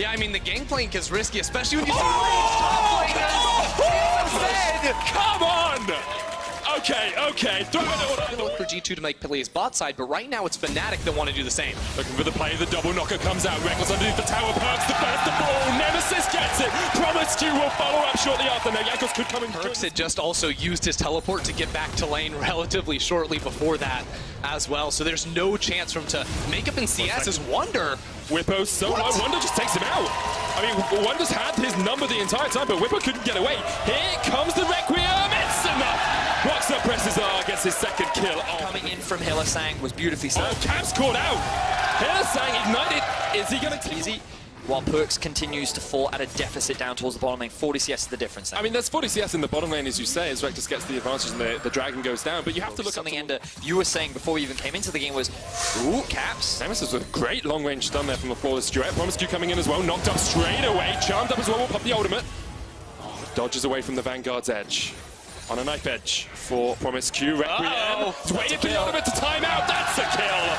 Yeah, I mean, the gangplank is risky, especially when you see top laners. Come on! Okay. Throw it Look for G2 to make plays bot side, but right now it's Fnatic that want to do the same. Looking for the play, the double knocker comes out. Reckless underneath the tower, Perks the first of all. Nemesis gets it. Promiscu will follow up shortly after. Now Jankos could come in. Perks had just also used his teleport to get back to lane relatively shortly before that as well, so there's no chance for him to make up in CS as Wonder. Whippo's so low, Wonder just takes him out. I mean, Wonder's had his number the entire time, but Whippo couldn't get away. Here comes the Requiem, it's enough! Rocks up, presses R, gets his second kill. Coming in from Hylissang was beautifully set. Oh, Cap's caught out! Hylissang ignited, is he gonna take easy? While Perks continues to fall at a deficit down towards the bottom lane. 40 CS is the difference there. I mean, there's 40 CS in the bottom lane, as you say, as Rectus gets the advantage and the Dragon goes down, but you have to look something Ender, you were saying before we even came into the game was, ooh, Caps. Nemesis with a great long-range stun there from the flawless duet. Promiscu coming in as well, knocked up straight away, charmed up as well, will pop the ultimate. Dodges away from the Vanguard's edge. On a knife edge for Promiscu. Requiem. He's waiting for the ultimate to time out, that's a kill!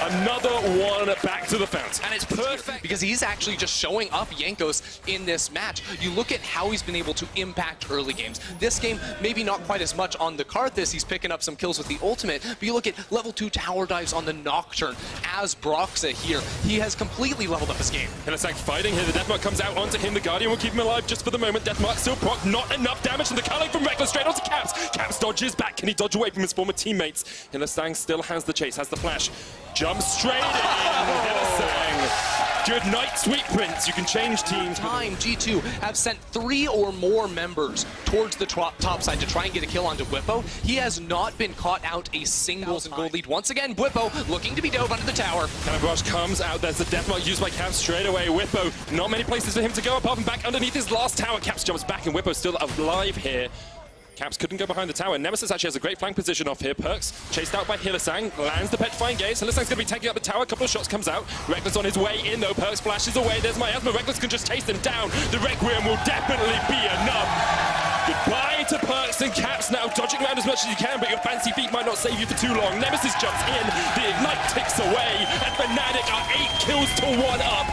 Another one back to the fountain. And it's perfect because he's actually just showing up Jankos in this match. You look at how he's been able to impact early games. This game, maybe not quite as much on the Karthus. He's picking up some kills with the ultimate. But you look at level 2 tower dives on the Nocturne as Broxa here. He has completely leveled up his game. Hylissang fighting here. The Deathmark comes out onto him. The Guardian will keep him alive just for the moment. Deathmark still proc. Not enough damage. And the culling from Reckless straight onto Caps. Caps dodges back. Can he dodge away from his former teammates? Hylissang still has the chase, has the flash. Jumps straight in. Hylissang. Good night, sweet prince. You can change teams. Time G2 have sent 3 or more members towards the top side to try and get a kill onto Whippo. He has not been caught out a single gold lead. Once again, Whippo looking to be dove under the tower. Cannonbarrage comes out. There's the Deathmark used by Caps straight away. Whippo, not many places for him to go apart from back underneath his last tower. Caps jumps back and Whippo still alive here. Caps couldn't go behind the tower. Nemesis actually has a great flank position off here. Perks chased out by Hylissang, lands the petrifying gaze. Hylissang's going to be taking up the tower. A couple of shots comes out. Reckless on his way in though. Perks flashes away. There's Miasma. Reckless can just chase them down. The Requiem will definitely be enough. Goodbye to Perks and Caps now dodging around as much as you can, but your fancy feet might not save you for too long. Nemesis jumps in. The Ignite ticks away, and Fnatic are 8 kills to 1 up.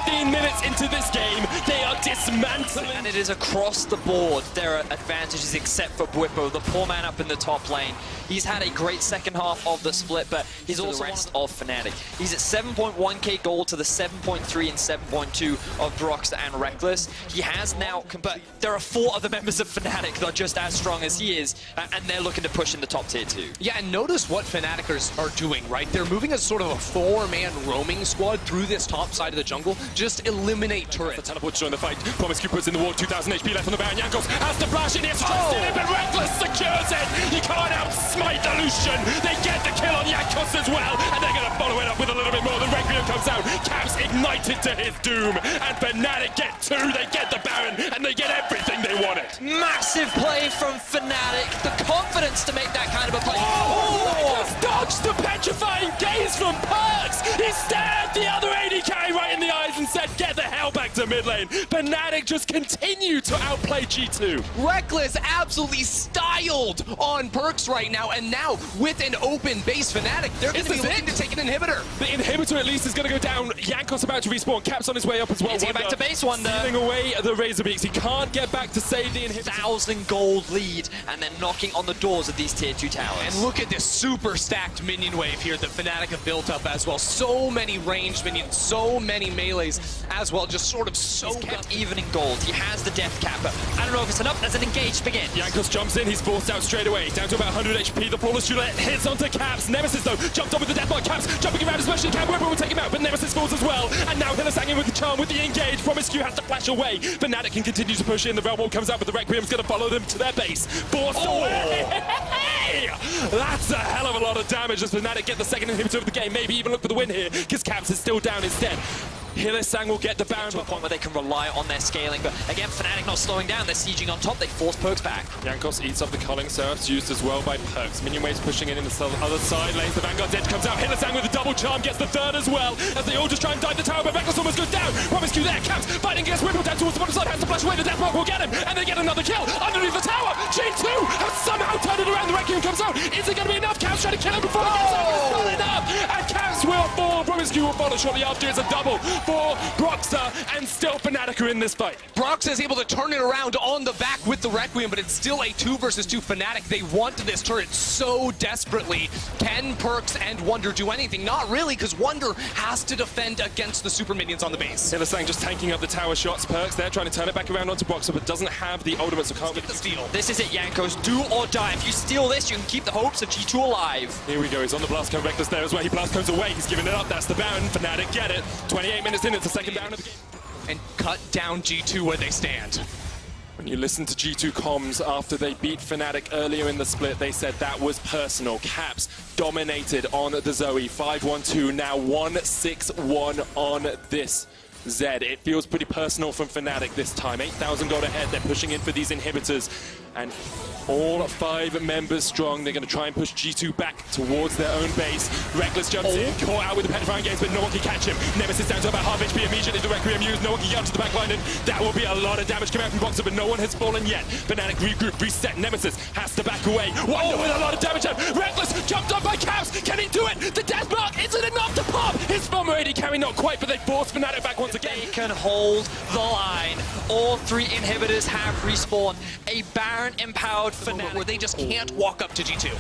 15 minutes into this game, they are dismantling. And it is across the board. There are advantages except for Whippo, the poor man up in the top lane. He's had a great second half of the split, but he's also the rest of Fnatic. He's at 7.1k gold to the 7.3 and 7.2 of Broxa and Reckless. He has now, but there are 4 other members of Fnatic that are just as strong as he is, and they're looking to push in the top tier too. Yeah, and notice what Fnaticers are doing, right? They're moving as sort of a 4-man roaming squad through this top side of the jungle. Just eliminate turrets. The teleport to join the fight. Promiscu puts in the wall, 2,000 HP left on the Baron. Jankos has to flash in here, but Reckless secures it! You can't outsmite the Lucian! They get the kill on Jankos as well, and they're gonna follow it up with a little bit more. The Requiem comes out, Caps ignited to his doom, and Fnatic get 2, they get the Baron, and they get everything they wanted. Massive play from Fnatic, the confidence to make that kind of a play. Just dodged the petrifying gaze from Perks! He stared the other 80k right in the eyes and said, get the hell back to mid lane. Fnatic just continue to outplay G2. Reckless absolutely styled on Perks right now, and now with an open base Fnatic, they're going to be looking to take an inhibitor. The inhibitor at least is going to go down. Jankos about to respawn. Caps on his way up as well. He's back to base, Wonder. Stealing away the Razorbeaks. He can't get back to save the inhibitor. 1,000 gold lead, and then knocking on the doors of these tier 2 towers. And look at this super stacked minion wave here that Fnatic have built up as well. So many ranged minions, so many melees as well, just sort of so kept even in gold. He has the death capper. I don't know if it's enough as an engage begins. Jankos jumps in, he's forced out straight away. Down to about 100 HP, the flawless Juliet hits onto Caps. Nemesis though, jumped on with the Deathmark. Caps jumping around as much as he can. Whippo will take him out, but Nemesis falls as well. And now Hylissang in with the charm, with the engage. Promiscu has to flash away. Fnatic can continue to push in. The Realm Wall comes out, but the Requiem's going to follow them to their base. Forced away! That's a hell of a lot of damage as Fnatic get the second inhibitor of the game. Maybe even look for the win here, because Caps is still down instead. Hylissang will get the Baron to a point where they can rely on their scaling, but again, Fnatic not slowing down. They're sieging on top. They force Perks back. Jankos eats up the culling serfs, used as well by Perks. Minion waves pushing in the other side lanes. The Vanguard's edge comes out. Hylissang with the double charm gets the third as well, as they all just try and dive the tower, but Reckless almost goes down. Promiscu rescue there. Caps fighting against Whipple down towards the bottom side, has to flash away, the Deathmark will get him, and they get another kill underneath the tower. G2 has somehow turned it around, the Requiem comes out. Is it going to be enough? Caps trying to kill him before he gets out, but it's not enough. And Caps will fall. Promiscu will follow shortly after. It's a double for Broxah, and still Fnatic are in this fight. Broxah is able to turn it around on the back with the Requiem, but it's still a 2 versus 2 Fnatic. They want this turret so desperately. Can Perks and Wonder do anything? Not really, because Wonder has to defend against the super minions on the base. Hylissang just tanking up the tower shots. Perks there trying to turn it back around onto Broxah, but doesn't have the ultimate, so can't Get the steal. This is it, Jankos. Do or die. If you steal this, you can keep the hopes of G2 alive. Here we go, he's on the blast cone. Reckless there as well. He blast cones away, he's giving it up. That's the Baron. Fnatic get it. 28 minutes in, it's the second Baron of the game. And cut down G2 where they stand. When you listen to G2 comms after they beat Fnatic earlier in the split, they said that was personal. Caps dominated on the Zoe. 5-1-2, now 1-6-1 on this Zed. It feels pretty personal from Fnatic this time. 8,000 gold ahead, they're pushing in for these inhibitors. And all 5 members strong. They're going to try and push G2 back towards their own base. Reckless jumps in, caught out with the petrifying gaze, but no one can catch him. Nemesis down to about half HP immediately. The Requiem used, no one can get up to the back line, and that will be a lot of damage coming out from Boxer, but no one has fallen yet. Fnatic regroup, reset. Nemesis has to back away. Wonder with a lot of damage out. Reckless jumped up by Caps. Can he do it? The Deathmark isn't enough to pop. His Fulmerating carry not quite, but they force Fnatic back once again. They can hold the line. All 3 inhibitors have respawned. A Baron empowered Fnatic. Where they just can't walk up to G2.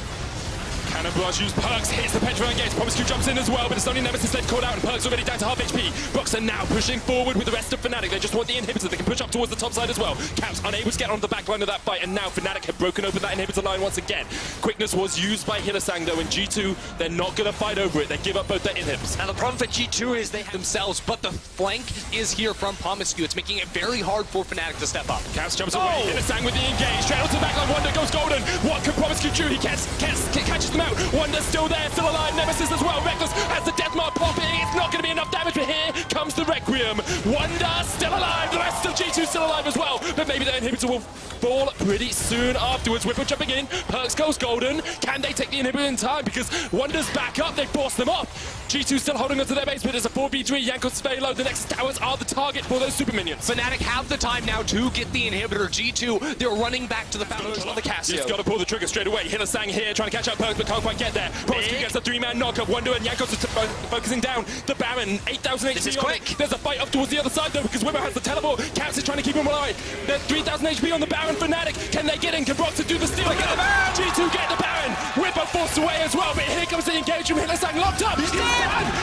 Cannon Barrage used, Perks hits the petrifying gaze. Promiscu jumps in as well, but it's only Nemesis left caught out, and Perks already down to half HP. Broxah now pushing forward with the rest of Fnatic. They just want the inhibitor. They can push up towards the top side as well. Caps unable to get on the back line of that fight, and now Fnatic have broken open that inhibitor line once again. Quickness was used by Hylissang though, and G2, they're not going to fight over it. They give up both their inhibs. Now the problem for G2 is they have Themselves, but the flank is here from Promiscu. It's making it very hard for Fnatic to step up. Caps jumps away, Hylissang with the engage. Straight onto the back line, Wonder goes golden. What can Promiscu do? He catches them out. Wonder's still there, still alive. Nemesis as well. Reckless has the Deathmark popping. It's not going to be enough damage, but here comes the Requiem. Wonder still alive. The rest of G2 still alive as well. But maybe their inhibitor will fall pretty soon afterwards. Whipple jumping in. Perks goes golden. Can they take the inhibitor in time? Because Wonder's back up. They force them off. G2 still holding onto their base, but it's a 4v3. Jankos stay low. The next towers are the target for those super minions. Fnatic have the time now to get the inhibitor. G2, they're running back to the foundation on the Casio. He's got to pull the trigger straight away. Hylissang here trying to catch up Perks, but can't quite get there. Promiscu gets a 3-man knockup. Wonder and Jankos are focusing down. The Baron, 8,000 HP. This is quick. There's a fight up towards the other side though, because Wimmer has the teleport. Caps is trying to keep him alive. There's 3,000 HP on the Baron. Fnatic, can they get in? Can Broxah do the steal? Get the Baron! G2 get the Baron. Whipper forced away as well, but here comes the engagement. Hylissang locked up. He's dead.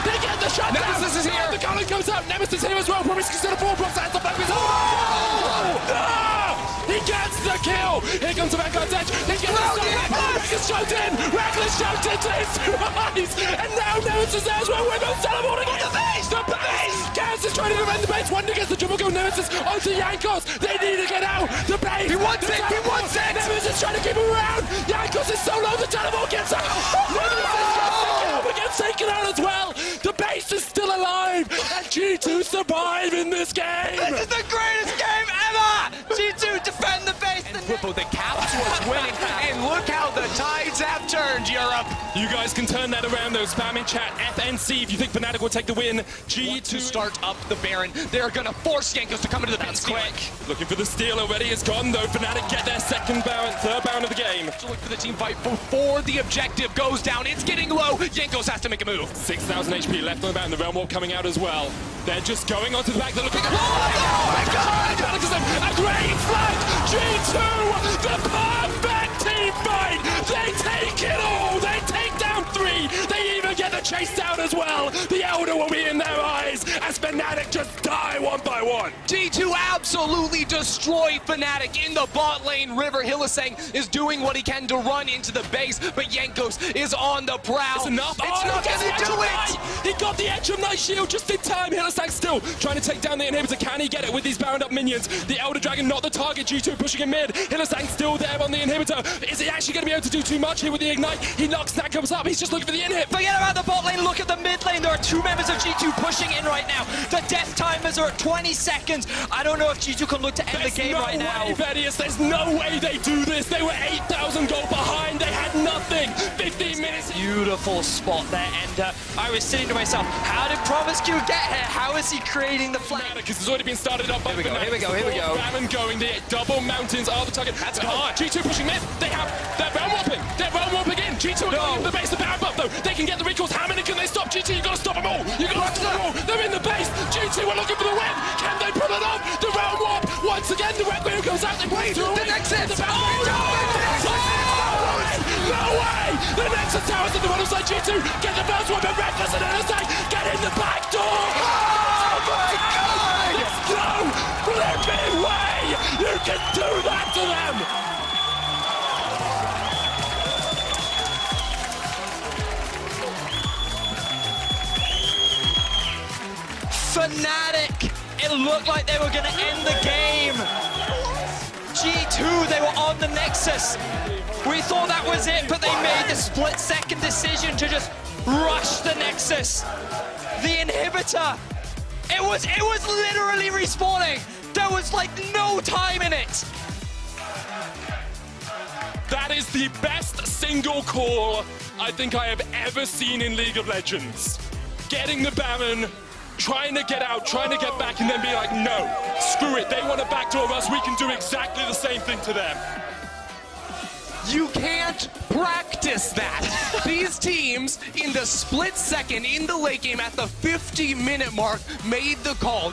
They get the shot. Nemesis is here. The Colin goes out. Nemesis here as well. Promiscu's to the ball. Broxah has the back. He gets the kill. Here comes the Vanguard's edge. He's getting the stop. Reckless shot in. Reckless shot into his eyes. And now Nemesis there as well. Wimmer's teleporting in. The base. Gaz is trying to defend the base. Wonder gets the triple kill. Nemesis onto Jankos. They need to get out. The base. He wants it. He wants it. Nemesis trying to keep him around. Jankos is so low. The teleport gets out. Nemesis gets the kill, but gets taken out as well. The base is still alive. And G2 survive in this game. This is the greatest game ever! G2 defend the base. Whippo, the Caps was winning, and look how the tides have turned, Europe. You guys can turn that around though. Spam in chat FNC if you think Fnatic will take the win. G2 To start up the Baron, they're gonna force Jankos to come into the base quick. looking for the steal already. It's gone though. Fnatic get their third Baron of the game. To look for the team fight before the objective goes down. It's getting low. Jankos has to make a move. 6,000 HP left on the Baron. The Realm Warp coming out as well. They're just going onto the back. They're looking at my God! A great flank! G2! The perfect team fight! They take it all! They take down 3! They even get the chase down as well! The Elder will be in their eyes as Fnatic just die one by one! G2 absolutely destroyed Fnatic in the bot lane. River Hylissang is doing what he can to run into the base, but Jankos is on the prowl. It's enough. It's not gonna do it! He got the edge of Night Shield just in time. Hylissang still trying to take down the inhibitor. Can he get it with these bound up minions? The Elder Dragon not the target. G2 pushing him mid. Hylissang still there on the inhibitor. Is he actually going to be able to do too much here with the Ignite? He knocks, that comes up. He's just looking for the inhib. Forget about the bot lane. lane, look at the mid lane. There are 2 members of G2 pushing in right now. The death timers are at 20 seconds. I don't know if G2 can look to end the game right now. There's no way they do this. They were 8,000 gold behind. They had nothing. 15 minutes. Beautiful spot there, and I was sitting to myself, how did Promiscu get here? How is he creating the flank? Because it's already been started up by Here we go. Baron going, the double mountains are the target. That's hard. G2 pushing mid. They're realm warping. They're realm warping in. G2 are going in the base. The Baron buff though. They can get the recalls. How many can they stop? G2, you gotta stop them all. You gotta stop them all. They're in the base. G2 are looking for the win. Can they pull it off? The realm warp. Once again, the Requiem comes out. They play through the Nexus. No way! The Nexus towers in the bottom side. G2 get the first one, but Reckless and NSA get in the back door. Oh my God! Let's go! Flipping way! You can do that to them! Fnatic! It looked like they were going to end the game. G2, they were on the Nexus. We thought that was it, but they made the split-second decision to just rush the Nexus. The inhibitor, it was literally respawning. There was like no time in it. That is the best single call I think I have ever seen in League of Legends. Getting the Baron, trying to get out, trying to get back, and then be like, no, screw it. They want to backdoor us. We can do exactly the same thing to them. You can't practice that. These teams, in the split second, in the late game, at the 50-minute mark, made the call.